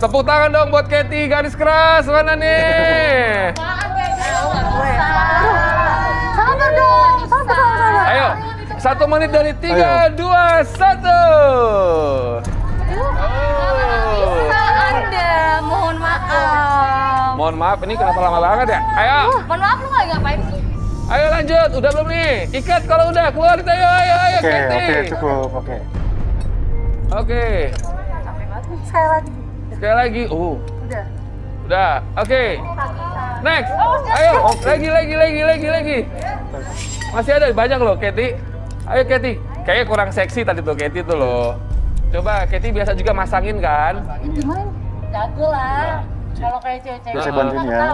Tepuk tangan dong buat Katy, garis keras. Mana nih? Sabar dong, sabar. Ayo, 1 menit dari 3, 2, 1. Bisa Anda, mohon maaf. Mohon maaf, ini kenapa lama banget ya? Ayo. Mohon maaf, lu nggak ngapain sih? Ayo lanjut, udah belum nih? Ikat kalau udah, keluarin ayo Katy. Oke, cukup, oke. Oke. Sekali lagi. Sekali lagi. Udah. Udah. Oke. Next. Ayo, lagi. Masih ada banyak loh, Katy. Ayo Katy. Kayaknya kurang seksi tadi tuh Katy tuh loh. Coba Katy biasa juga masangin kan? Gimana? Jago lah. Kalau kayak cewek-cewek. Saya bantuin ya.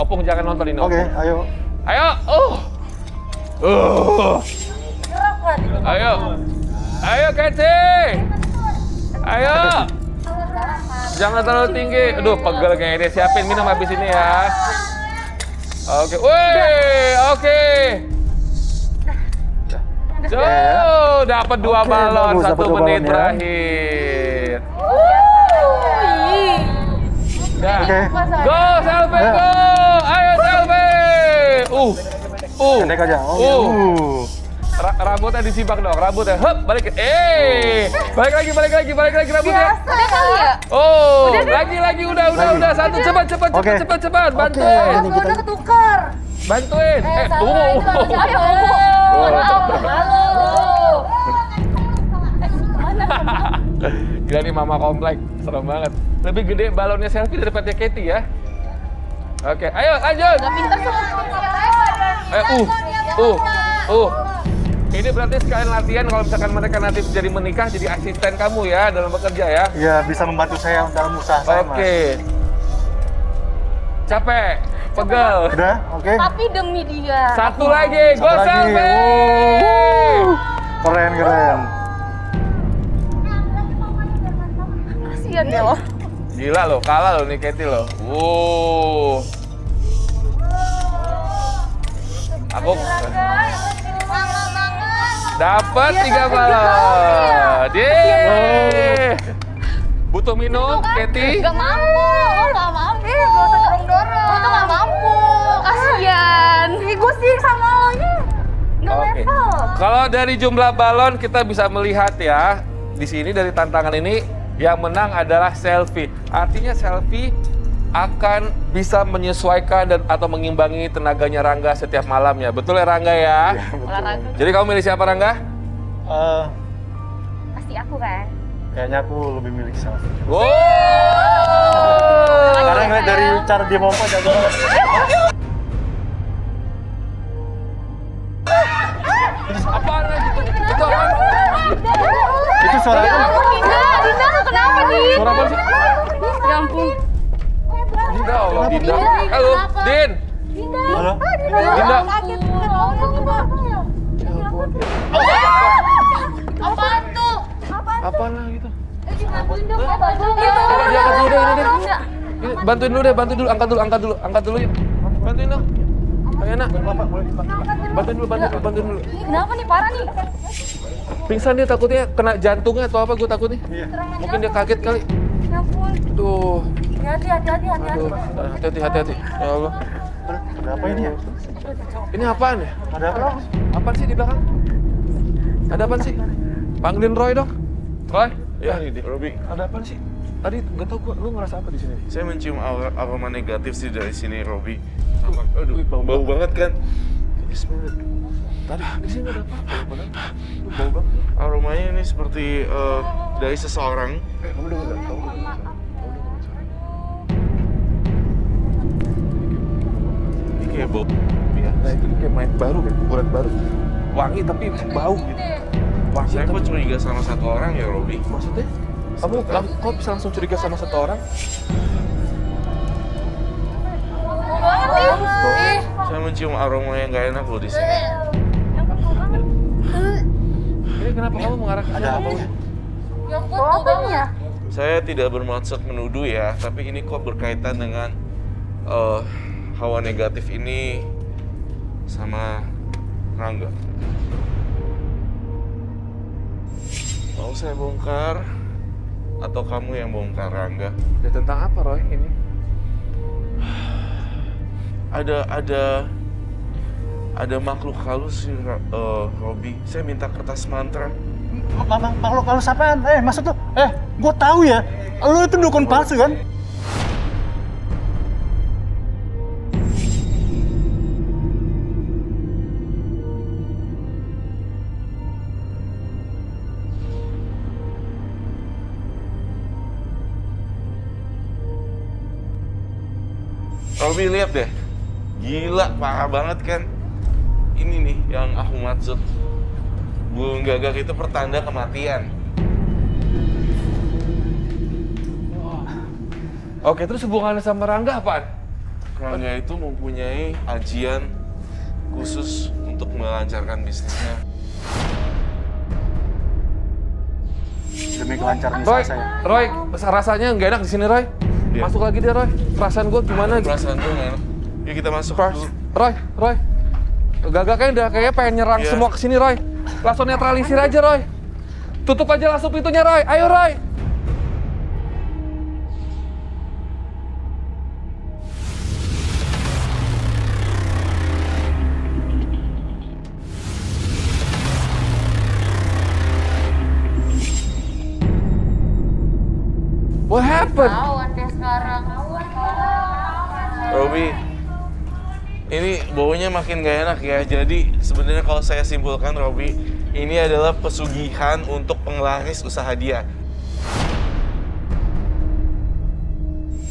Opung jangan nonton ini. Oke, ayo. Ayo. Gerak lah di Ayo. Ayo Katy. Ayo. Jangan terlalu tinggi. Aduh, pegel kayaknya. Siapin minum habis ini ya. Oke. Wih, oke. Dapat 2 balon, bagus, 1 dapat 2 menit balon ya. terakhir. Dah. Oke. Go, selfie, go. Ayo selfie. Pendek aja. Rambutnya disibak dong, rambutnya. Hup, balik. Balik lagi rambutnya. Udah kali ya? Lagi, udah. Satu, cepat. Oke. Bantuin. Ini kita ketukar. Bantuin. Ayo. Gila nih mama komplek, serem banget. Lebih gede balonnya selfie daripada Katy ya. Oke, ayo lanjut. Gak pinter semua. Ini berarti sekalian latihan kalau misalkan mereka nanti jadi menikah jadi asisten kamu ya dalam bekerja ya. Iya, bisa membantu saya dalam usaha saya, Mas. Oke. Capek, pegel. Udah, oke. Tapi demi dia. Satu lagi, go Satu lagi. selfie. Keren. Kasian deh lo. Gila loh, kalah loh nih Katy loh. Aku dapat 3 balon. Yeay. Butuh minum, Katy? Gak mampu. Gak mampu. Gak usah dorong-dorong. Gue tuh gak mampu. Kasian. Gue sih sama lo nya. Gak Oke. level. Kalau dari jumlah balon kita bisa melihat ya, di sini dari tantangan ini yang menang adalah selfie. Artinya selfie akan bisa menyesuaikan dan atau mengimbangi tenaganya Rangga setiap malamnya. Betul ya Rangga ya? Iya, betul. Olahraga. Jadi kamu milih siapa Rangga? Pasti aku kan. Kayaknya aku lebih milih selfie. Wow. Karena ngeliat dari cara dia mompa jago banget. Apaan lagi itu? Itu apaan? Itu suara Ya ampun, Dinda lu kenapa nih? Suara apa sih? Ya ampun. Dinda, Allah Dinda. Halo, Din. Halo? Dinda. Apaan tuh? Apaan lagi itu? Bantuin dong. Coba diangkat dulu deh, ini. Ini, bantuin dulu deh, angkat dulu yuk. Bantuin dong. Ayo nak. Bantuin dulu. Ini kenapa nih, parah nih? Pingsan dia takutnya kena jantungnya atau apa, gue takut nih. Iya. Mungkin dia kaget kali. Ya ampun. Aduh, Hati-hati. hati-hati. Ya Allah. Ada apa ini ya? Ini apaan ya? Ada apa? Apaan sih di belakang? Ada apaan sih? Panggilin Roy dong. Roy? Ya, Robi. Ada apaan sih? Tadi nggak tahu gua, lu ngerasa apa di sini? Saya mencium aroma negatif sih dari sini, Robi. Aduh, bau banget kan? Tadi di sini ada apa? Lu bau banget. Aromanya ini seperti dari seseorang. Kamu udah nggak tahu? Ini kayak bau. Iya, nah itu kayak main baru kan, kuburan baru. Wangi tapi bau gitu. Wangi Saya kok tapi... curiga sama satu orang ya, Robi. Maksudnya? Kok bisa langsung curiga sama satu orang? Saya mencium aroma yang nggak enak loh di sini. Ini kenapa kamu mengarah ke Ada sana? apa? Apa ini ya? Saya tidak bermaksud menuduh ya, tapi ini kok berkaitan dengan hawa negatif ini sama Rangga. Mau saya bongkar? Atau kamu yang bongkar Rangga? Ya tentang apa Roy ini? Ada makhluk halus sih, Robi. Saya minta kertas mantra. Makhluk halus apaan? Maksud lu? Gue tahu ya. Lu itu dukun palsu kan? Robi lihat deh, gila parah banget kan? Ini nih yang aku maksud. Burung gagak itu pertanda kematian. Oke, terus hubungannya sama Rangga apaan? Rangga itu mempunyai ajian khusus untuk melancarkan bisnisnya. Demi kelancaran Roy, usaha saya. Roy, rasanya nggak enak di sini Roy. Iya. Masuk lagi deh Roy. Perasaan gue gimana? Perasaan tuh nggak enak. Yuk kita masuk dulu. Roy. Gagak kayaknya pengen nyerang Iya. semua ke sini Roy. Langsung netralisir aja Roy. Tutup aja langsung pintunya Roy. Ayo Roy. What happened? Tawan deh sekarang. Robi, ini baunya makin gak enak ya. Jadi sebenarnya kalau saya simpulkan Robi, ini adalah pesugihan untuk penglaris usaha dia.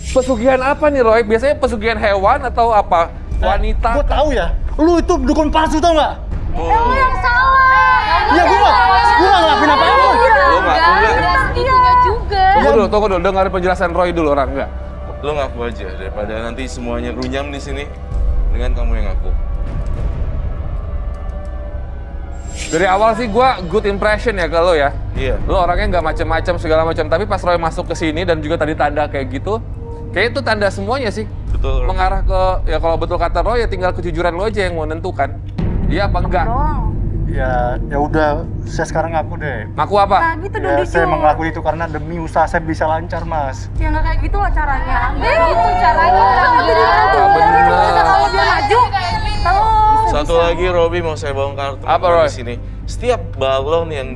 Pesugihan apa nih Roy? Biasanya pesugihan hewan atau apa? Wanita? Gue tahu ya. Lu itu dukun palsu tau nggak? Lu yang salah. Iya gue nggak ngelakuin apa-apa. Lo ngaku nggak? Segitunya juga. Tunggu dulu, dengerin penjelasan Roy dulu orang enggak. Lo ngaku aja daripada nanti semuanya runyam di sini dengan kamu yang ngaku. Dari awal sih gua good impression ya ke lo ya. Iya. Lo orangnya nggak macam-macam segala macam, tapi pas Roy masuk ke sini dan juga tadi tanda kayak gitu, kayak itu tanda semuanya sih. Betul. Robi. Mengarah ke ya kalau betul kata Roy ya tinggal kejujuran lo aja yang menentukan. Iya apa enggak? Ya udah, saya sekarang ngaku deh. Ngaku apa? Nah gitu dong Ya, Dicu. saya mengakui itu karena demi usaha saya bisa lancar, Mas. Ya nggak kayak gitu lah caranya. Nggak gitu caranya. Jangan jadi menantu. bener. Kalau dia maju, terus. Satu lagi Robi mau saya bongkar Apa, teman-teman Roy? di sini. Setiap balon yang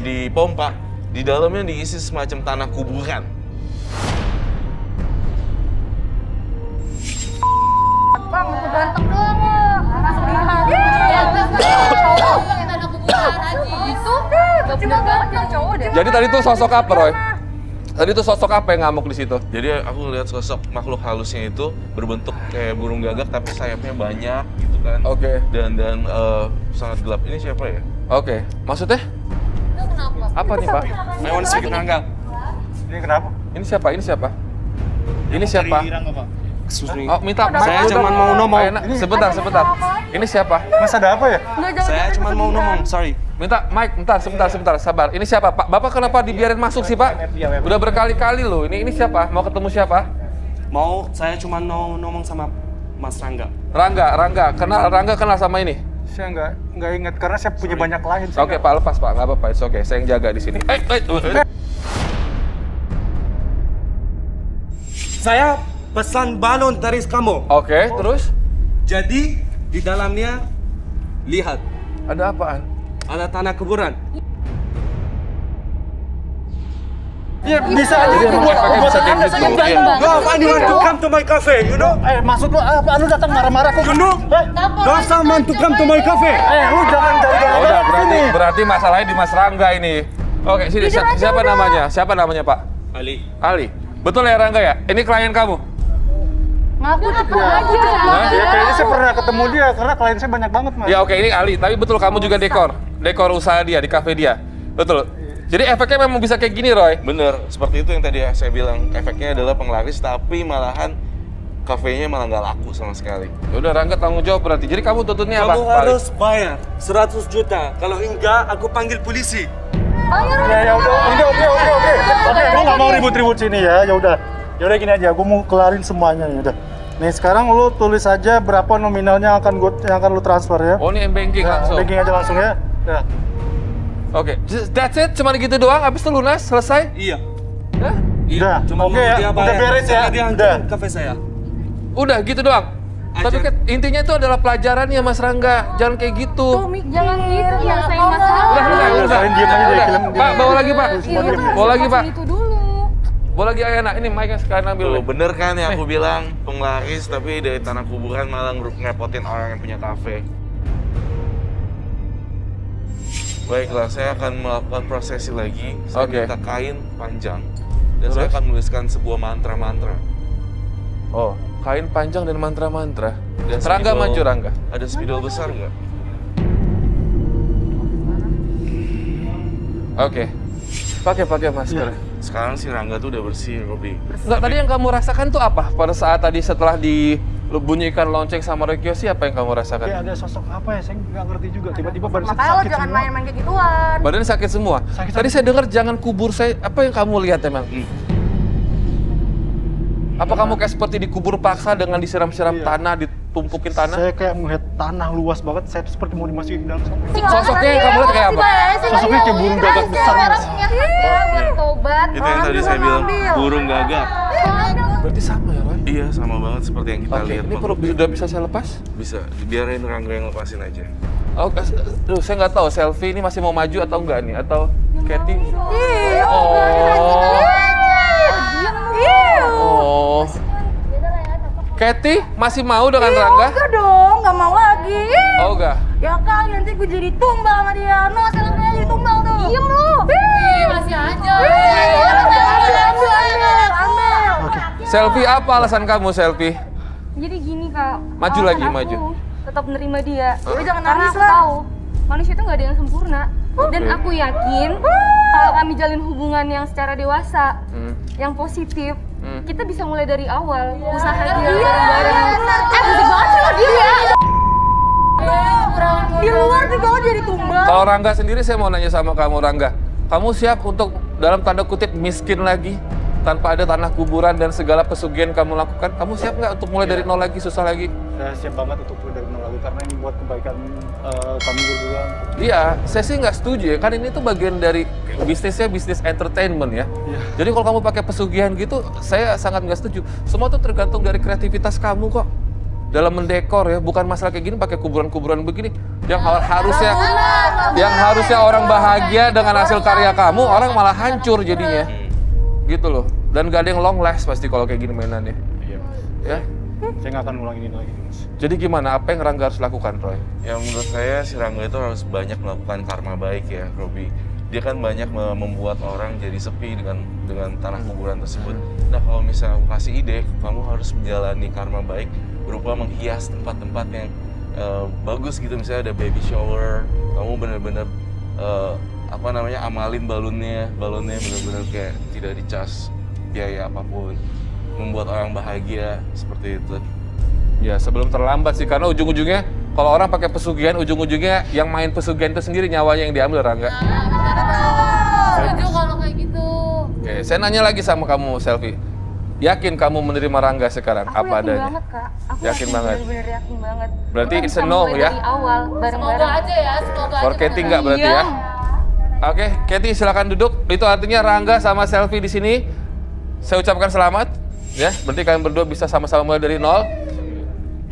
dipompa, di dalamnya diisi semacam tanah kuburan. Bang, lu ganteng doang lo. Langsung lihat. Ya, cowok. Kita ada kuburan aja. Gitu deh. Gak bener banget jadi cowok deh. Jadi tadi tuh sosok apa Roy? Tadi tuh sosok apa yang ngamuk di situ? Jadi aku lihat sosok makhluk halusnya itu berbentuk kayak burung gagak tapi sayapnya banyak gitu kan. Oke. Dan sangat gelap. Ini siapa ya? Oke. Maksudnya? Kenapa? Apa nih Pak? I want to speak with Rangga. Ini kenapa? Ini siapa? Ini siapa? Excuse me. Oh, minta mic Saya dulu cuma dong. mau ngomong. Ayo, nak. Sebentar. Ini siapa? Mas ada apa ya? Saya cuma mau ngomong, sorry. Minta mic, sebentar, sabar. Ini siapa, Pak? Bapak kenapa dibiarin masuk sih, Pak? Udah berkali-kali loh. Ini siapa? Mau ketemu siapa? Saya cuma mau ngomong sama Mas Rangga. Rangga. Rangga kenal sama ini? Saya nggak ingat karena saya punya banyak klien. Oke, Pak, lepas, Pak. Nggak apa-apa, it's oke. Saya yang jaga di sini. Saya pesan balon dari kamu. Oke, terus? Jadi di dalamnya lihat Ada apaan? ada tanah kuburan. Iya bisa aja. Jadi emang efeknya bisa kayak gitu. Iya. No, anyone to come to my cafe, you know? Maksud lu apa? Lu datang marah-marah kok? You know? No someone to come to my cafe. Lu jangan cari Oh, udah, sini. berarti masalahnya di Mas Rangga ini. Oke, sini. Siapa namanya? Siapa namanya, Pak? Ali. Betul ya, Rangga ya? Ini klien kamu? Ngaku cepet aja. Ya kayaknya saya pernah ketemu dia karena klien saya banyak banget, Mas. Ya oke, ini Ali. Tapi betul kamu juga dekor usaha dia, di kafe dia. Betul. Jadi efeknya memang bisa kayak gini, Roy. Bener, seperti itu yang tadi saya bilang. Efeknya adalah penglaris, tapi malahan kafenya malah nggak laku sama sekali. Ya udah, Rangga tanggung jawab berarti. Jadi kamu tuntutnya apa? Kamu harus bayar 100 juta. Kalau enggak, aku panggil polisi. Ya udah, oke. Oke, gua nggak mau ribut-ribut sini ya. Ya udah gini aja. Gua mau kelarin semuanya ya udah. Nih sekarang lu tulis aja berapa nominalnya yang akan lu transfer ya. Oh, ini M-Banking langsung. Banking aja langsung ya. Ya. Oke, that's it? Cuma gitu doang? Habis itu lunas? Selesai? Iya. Hah? Udah, Cuma oke ya, dia udah bayar. beres ya. Karena dia Udah. hantar kafe saya. Udah gitu doang. Tapi kan intinya itu adalah pelajarannya Mas Rangga. Jangan kayak gitu. Jangan gitu, nyelesain masalah. Udah. Kalian diem aja deh, Udah. film. Pak, bawa lagi Pak. Semua diem deh. Bawa lagi Pak. Itu dulu. Bawa lagi Ayana. Ini mic-nya sekalian ambil. Tuh, nih. bener kan yang aku bilang penglaris tapi dari tanah kuburan malah ngerepotin orang yang punya kafe. Baiklah, saya akan melakukan prosesi lagi. Saya Oke. minta kain panjang dan saya Terus? akan menuliskan sebuah mantra-mantra. Oh, kain panjang dan mantra-mantra. Dan Rangga spidol- maju Rangga. Ada spidol besar nggak? Oke. Pakai masker. Sekarang si Rangga tuh udah bersih, Robi. Enggak, tadi yang kamu rasakan tuh apa? Pada saat tadi setelah dibunyikan lonceng sama Rekiyoshi, apa yang kamu rasakan? Kayak ada sosok apa ya, saya nggak ngerti juga. Tiba-tiba badan saya Makanya lo sakit jangan semua. main-main kayak gituan. Badan sakit semua. Sakit. Tadi saya dengar jangan kubur saya. Apa yang kamu lihat emang? Apa kamu kayak seperti dikubur paksa dengan disiram-siram Iya. tanah, ditumpukin tanah? Saya kayak melihat tanah luas banget, saya seperti mau dimasukin ke dalam sana. Sosoknya yang kamu lihat kayak apa? Sosoknya kayak burung gagak besar, Mas. Tobat. Itu yang tadi saya bilang, burung gagak. Berarti sama ya, Ron? Iya, sama banget seperti yang kita Oke, lihat. ini Pak. perlu sudah bisa saya lepas? Bisa, biarin Rangga yang lepasin aja. Oh, duh, saya nggak tahu selfie ini masih mau maju atau enggak nih, atau Katy? Oh. Oh. Katy masih mau dengan Rangga? Enggak dong, nggak mau lagi. Oh enggak. Ya kali nanti gue jadi tumbal sama dia. No, selesai jadi tumbal tuh. Diem lu. Masih aja. Ambil. Selfie apa alasan kamu selfie? Jadi gini kak. Maju alasan lagi, aku maju. Tetap nerima dia. Oh. Jadi jangan nangis lah. Tahu, manusia itu nggak ada yang sempurna. Dan aku yakin kalau kami jalin hubungan yang secara dewasa, yang positif, kita bisa mulai dari awal. Usaha dia bareng-bareng. Berisik banget sih lo dia. Di luar juga lo jadi tumbal. Kalau Rangga sendiri saya mau nanya sama kamu Rangga. Kamu siap untuk dalam tanda kutip miskin lagi? Tanpa ada tanah kuburan dan segala pesugihan kamu lakukan? Kamu siap nggak untuk mulai dari nol lagi, susah lagi? Saya siap banget untuk mulai dari nol lagi karena ini buat kebaikan kami berdua. Iya, saya sih nggak setuju ya. Kan ini tuh bagian dari bisnisnya, bisnis entertainment ya. Iya. Jadi kalau kamu pakai pesugihan gitu, saya sangat nggak setuju. Semua tuh tergantung dari kreativitas kamu kok. Dalam mendekor ya, bukan masalah kayak gini pakai kuburan-kuburan begini. Yang harusnya orang bahagia dengan hasil karya kamu, orang malah hancur jadinya. Gitu loh. Dan gak ada yang long last pasti kalau kayak gini mainannya. Iya. Ya. Saya nggak akan ngulangin ini lagi, Mas. Jadi gimana? Apa yang Rangga harus lakukan, Roy? Ya menurut saya si Rangga itu harus banyak melakukan karma baik ya, Robi. Dia kan banyak membuat orang jadi sepi dengan tanah kuburan tersebut. Nah kalau misalnya aku kasih ide, kamu harus menjalani karma baik berupa menghias tempat-tempat yang bagus gitu. Misalnya ada baby shower, kamu bener-bener amalin balonnya bener-bener kayak tidak dicas biaya apapun, membuat orang bahagia seperti itu. Ya sebelum terlambat sih, karena ujung-ujungnya kalau orang pakai pesugihan, ujung-ujungnya yang main pesugihan itu sendiri nyawanya yang diambil, Rangga. Setuju kalau kayak gitu. Oke, saya nanya lagi sama kamu, Selfie. Yakin kamu menerima Rangga sekarang? Aku apa yakin adanya? banget kak. Aku Yakin banget? Bener-bener yakin banget. Berarti Kita it's bisa a no, mulai ya? Dari awal bareng-bareng. Semoga aja ya, semoga For Katy nggak berarti Iya. ya? Oke, Katy silakan duduk. Itu artinya Rangga sama Selfie di sini. Saya ucapkan selamat. Ya, berarti kalian berdua bisa sama-sama mulai dari nol.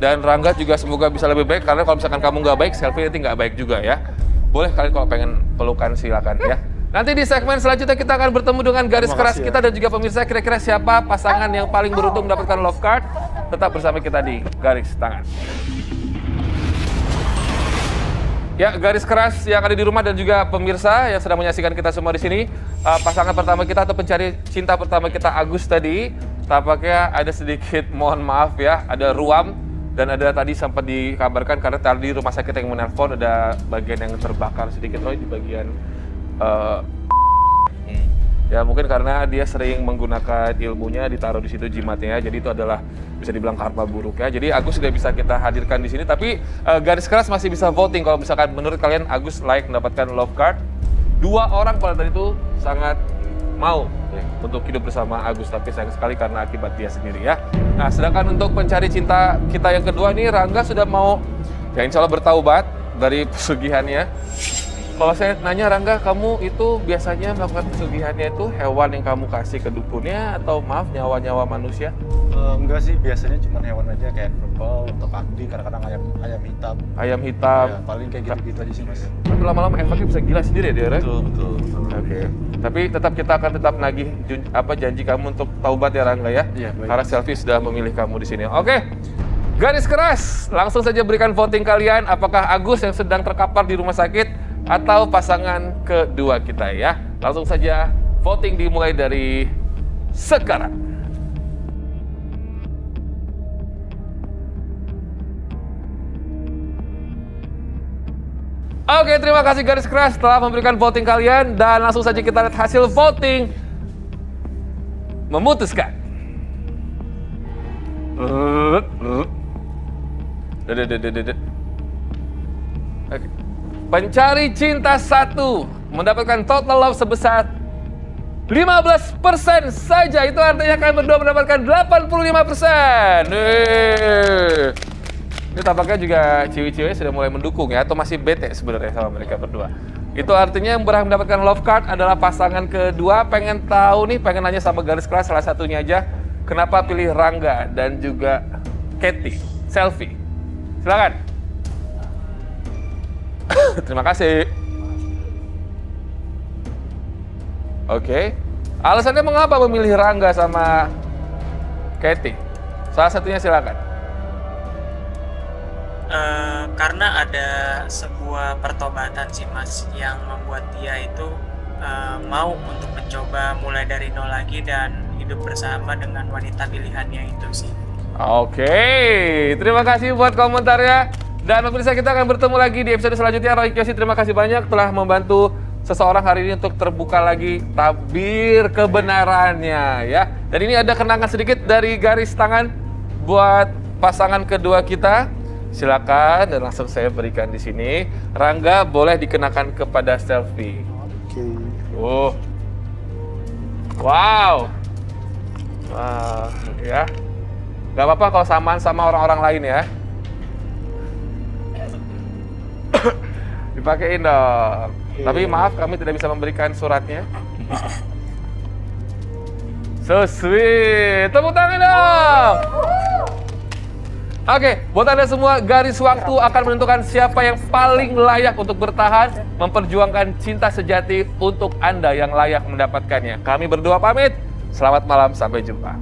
Dan Rangga juga semoga bisa lebih baik, karena kalau misalkan kamu nggak baik, Selfie nanti nggak baik juga ya. Boleh kalian kalau pengen pelukan silakan ya. Nanti di segmen selanjutnya kita akan bertemu dengan garis Terima keras kasih ya. kita dan juga pemirsa, kira-kira siapa pasangan yang paling beruntung mendapatkan love card. Tetap bersama kita di Garis Tangan. Ya, garis keras yang ada di rumah dan juga pemirsa yang sedang menyaksikan kita semua di sini. Pasangan pertama kita atau pencari cinta pertama kita, Agus tadi, tampaknya ada sedikit mohon maaf ya, ada ruam dan ada tadi sempat dikabarkan karena tadi rumah sakit yang menelpon ada bagian yang terbakar sedikit Roy di bagian ya mungkin karena dia sering menggunakan ilmunya ditaruh di situ jimatnya, jadi itu adalah bisa dibilang karma buruk ya. Jadi Agus sudah bisa kita hadirkan di sini, tapi garis keras masih bisa voting kalau misalkan menurut kalian Agus layak mendapatkan love card. 2 orang pada tadi itu sangat mau untuk hidup bersama Agus, tapi sayang sekali karena akibat dia sendiri ya. Nah, sedangkan untuk pencari cinta kita yang kedua ini Rangga sudah mau ya insya Allah bertaubat dari pesugihannya. Kalau saya nanya Rangga, kamu itu biasanya melakukan pesugihannya itu hewan yang kamu kasih ke dukunnya atau maaf nyawa-nyawa manusia? Enggak sih, biasanya cuma hewan aja kayak kerbau atau kambing, kadang-kadang ayam hitam. Ayam hitam. Ya, paling kayak gitu-gitu aja sih mas. Tapi lama-lama efeknya bisa gila sendiri ya dia, Ren? Betul. Oke. Tapi tetap kita akan tetap nagih janji kamu untuk taubat ya Rangga ya. Iya, baik. Karena Selfie sudah memilih kamu di sini. Oke. Garis keras. Langsung saja berikan voting kalian apakah Agus yang sedang terkapar di rumah sakit atau pasangan kedua kita ya. Langsung saja voting dimulai dari sekarang. Oke, terima kasih garis keras telah memberikan voting kalian dan langsung saja kita lihat hasil voting memutuskan. Oke. Pencari cinta 1 mendapatkan total love sebesar 15% saja. Itu artinya kalian berdua mendapatkan 85%. Ini tampaknya juga cewek-cewek sudah mulai mendukung ya, atau masih bete sebenarnya sama mereka berdua. Itu artinya yang berhak mendapatkan love card adalah pasangan kedua. Pengen tahu nih, pengen nanya sama garis keras salah satunya aja. Kenapa pilih Rangga dan juga Katie? Selfie. Silakan. Terima kasih. Oke. Alasannya mengapa memilih Rangga sama Katie? Salah satunya silakan. Karena ada sebuah pertobatan sih mas yang membuat dia itu mau untuk mencoba mulai dari nol lagi dan hidup bersama dengan wanita pilihannya itu sih. Oke, terima kasih buat komentarnya. Dan pemirsa, kita akan bertemu lagi di episode selanjutnya. Roy Kiyoshi, terima kasih banyak telah membantu seseorang hari ini untuk terbuka lagi tabir kebenarannya ya. Dan ini ada kenangan sedikit dari garis tangan buat pasangan kedua kita. Silakan dan langsung saya berikan di sini. Rangga boleh dikenakan kepada Selfie. Oke. Wow. Ya. Gak apa-apa kalau samaan sama orang-orang lain ya. Dipakein dong. Tapi maaf kami tidak bisa memberikan suratnya. So sweet. Tepuk tangan dong. Oke, buat Anda semua, garis waktu akan menentukan siapa yang paling layak untuk bertahan memperjuangkan cinta sejati untuk Anda yang layak mendapatkannya. Kami berdua pamit. Selamat malam, sampai jumpa.